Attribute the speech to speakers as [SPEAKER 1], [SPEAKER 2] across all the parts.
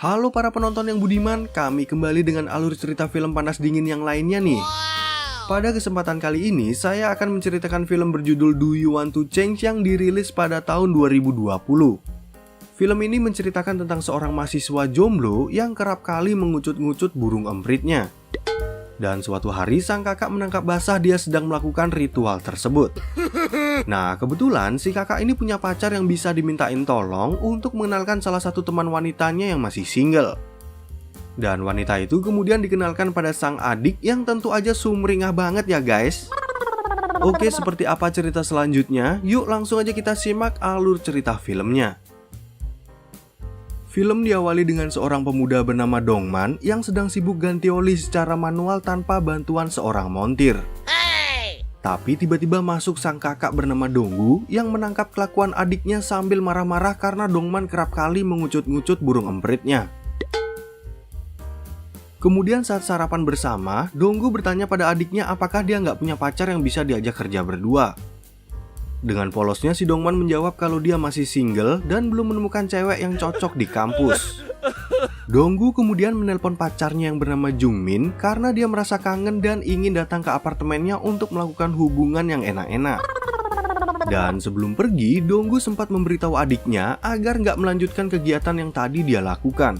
[SPEAKER 1] Halo para penonton yang budiman, kami kembali dengan alur cerita film panas dingin yang lainnya nih. Pada kesempatan kali ini, saya akan menceritakan film berjudul Do You Want to Change yang dirilis pada tahun 2020. Film ini menceritakan tentang seorang mahasiswa jomblo yang kerap kali mengucut-ngucut burung empritnya. Dan suatu hari sang kakak menangkap basah dia sedang melakukan ritual tersebut. Nah, kebetulan si kakak ini punya pacar yang bisa dimintain tolong untuk mengenalkan salah satu teman wanitanya yang masih single. Dan wanita itu kemudian dikenalkan pada sang adik yang tentu aja sumringah banget ya guys. Oke, seperti apa cerita selanjutnya? Yuk langsung aja kita simak alur cerita filmnya. Film diawali dengan seorang pemuda bernama Dongman yang sedang sibuk ganti oli secara manual tanpa bantuan seorang montir. Tapi tiba-tiba masuk sang kakak bernama Donggu yang menangkap kelakuan adiknya sambil marah-marah karena Dongman kerap kali mengucut-ngucut burung empritnya. Kemudian saat sarapan bersama, Donggu bertanya pada adiknya apakah dia nggak punya pacar yang bisa diajak kerja berdua. Dengan polosnya si Dongman menjawab kalau dia masih single dan belum menemukan cewek yang cocok di kampus. Donggu kemudian menelpon pacarnya yang bernama Jungmin karena dia merasa kangen dan ingin datang ke apartemennya untuk melakukan hubungan yang enak-enak. Dan sebelum pergi, Donggu sempat memberitahu adiknya agar nggak melanjutkan kegiatan yang tadi dia lakukan.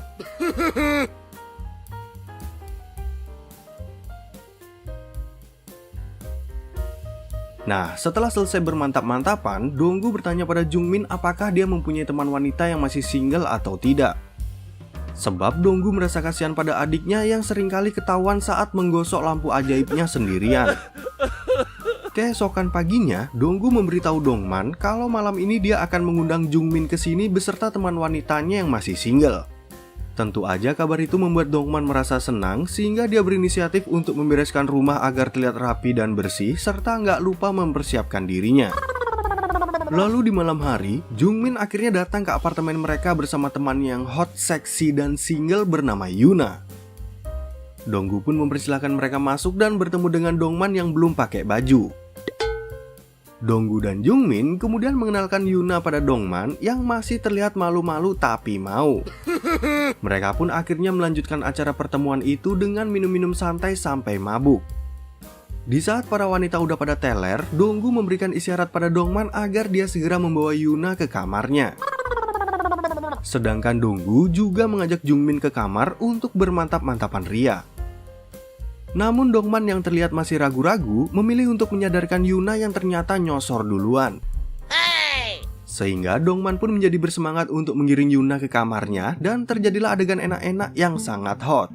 [SPEAKER 1] Nah, setelah selesai bermantap-mantapan, Donggu bertanya pada Jungmin apakah dia mempunyai teman wanita yang masih single atau tidak. Sebab Donggu merasa kasihan pada adiknya yang seringkali ketahuan saat menggosok lampu ajaibnya sendirian. Keesokan paginya, Donggu memberitahu Dongman kalau malam ini dia akan mengundang Jungmin ke sini beserta teman wanitanya yang masih single. Tentu aja kabar itu membuat Dongman merasa senang sehingga dia berinisiatif untuk membereskan rumah agar terlihat rapi dan bersih serta nggak lupa mempersiapkan dirinya. Lalu di malam hari, Jungmin akhirnya datang ke apartemen mereka bersama temannya yang hot, seksi, dan single bernama Yuna. Donggu pun mempersilahkan mereka masuk dan bertemu dengan Dongman yang belum pakai baju. Donggu dan Jungmin kemudian mengenalkan Yuna pada Dongman yang masih terlihat malu-malu tapi mau. Mereka pun akhirnya melanjutkan acara pertemuan itu dengan minum-minum santai sampai mabuk. Di saat para wanita udah pada teler, Donggu memberikan isyarat pada Dongman agar dia segera membawa Yuna ke kamarnya. Sedangkan Donggu juga mengajak Jungmin ke kamar untuk bermantap-mantapan ria. Namun Dongman yang terlihat masih ragu-ragu memilih untuk menyadarkan Yuna yang ternyata nyosor duluan. Sehingga Dongman pun menjadi bersemangat untuk mengiring Yuna ke kamarnya dan terjadilah adegan enak-enak yang sangat hot.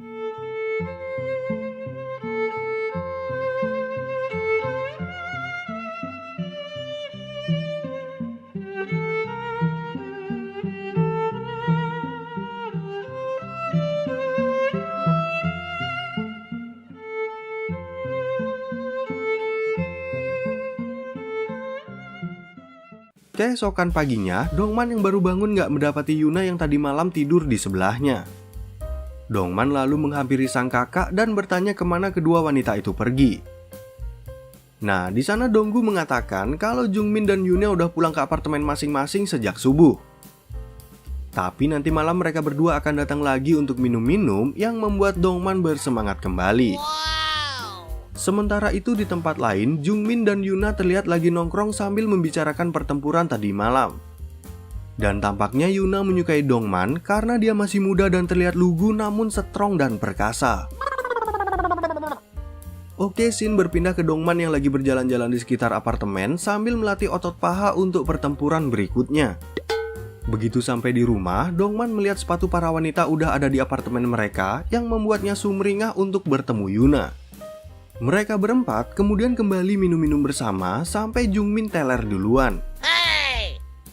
[SPEAKER 1] Keesokan paginya, Dongman yang baru bangun gak mendapati Yuna yang tadi malam tidur di sebelahnya. Dongman lalu menghampiri sang kakak dan bertanya kemana kedua wanita itu pergi. Nah, di sana Donggu mengatakan kalau Jungmin dan Yuna udah pulang ke apartemen masing-masing sejak subuh. Tapi nanti malam mereka berdua akan datang lagi untuk minum-minum yang membuat Dongman bersemangat kembali. Sementara itu di tempat lain, Jungmin dan Yuna terlihat lagi nongkrong sambil membicarakan pertempuran tadi malam. Dan tampaknya Yuna menyukai Dongman karena dia masih muda dan terlihat lugu namun strong dan perkasa. Oke, scene berpindah ke Dongman yang lagi berjalan-jalan di sekitar apartemen sambil melatih otot paha untuk pertempuran berikutnya. Begitu sampai di rumah, Dongman melihat sepatu para wanita udah ada di apartemen mereka yang membuatnya sumringah untuk bertemu Yuna. Mereka berempat kemudian kembali minum-minum bersama sampai Jungmin teler duluan.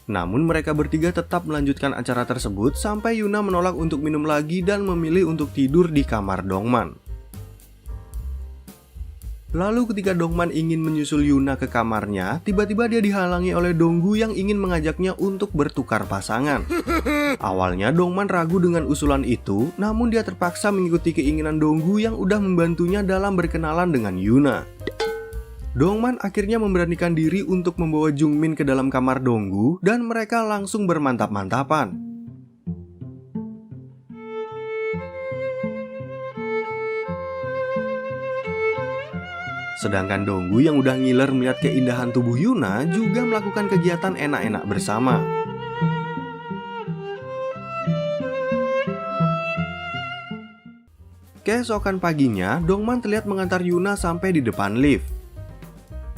[SPEAKER 1] Namun mereka bertiga tetap melanjutkan acara tersebut sampai Yuna menolak untuk minum lagi dan memilih untuk tidur di kamar Dongman. Lalu ketika Dongman ingin menyusul Yuna ke kamarnya, tiba-tiba dia dihalangi oleh Donggu yang ingin mengajaknya untuk bertukar pasangan. Awalnya Dongman ragu dengan usulan itu, namun dia terpaksa mengikuti keinginan Donggu yang udah membantunya dalam berkenalan dengan Yuna. Dongman akhirnya memberanikan diri untuk membawa Jungmin ke dalam kamar Donggu dan mereka langsung bermantap-mantapan. Sedangkan Donggu yang udah ngiler melihat keindahan tubuh Yuna juga melakukan kegiatan enak-enak bersama. Keesokan paginya, Dongman terlihat mengantar Yuna sampai di depan lift.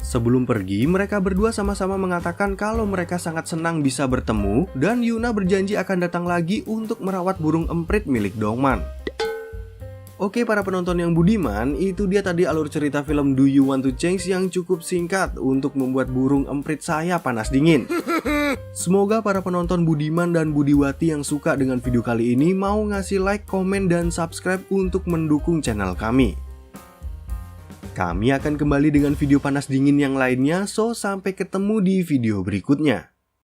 [SPEAKER 1] Sebelum pergi, mereka berdua sama-sama mengatakan kalau mereka sangat senang bisa bertemu dan Yuna berjanji akan datang lagi untuk merawat burung emprit milik Dongman. Oke para penonton yang budiman, itu dia tadi alur cerita film Do You Want to Change yang cukup singkat untuk membuat burung emprit saya panas dingin. Semoga para penonton budiman dan budiwati yang suka dengan video kali ini mau ngasih like, komen, dan subscribe untuk mendukung channel kami. Kami akan kembali dengan video panas dingin yang lainnya, so sampai ketemu di video berikutnya.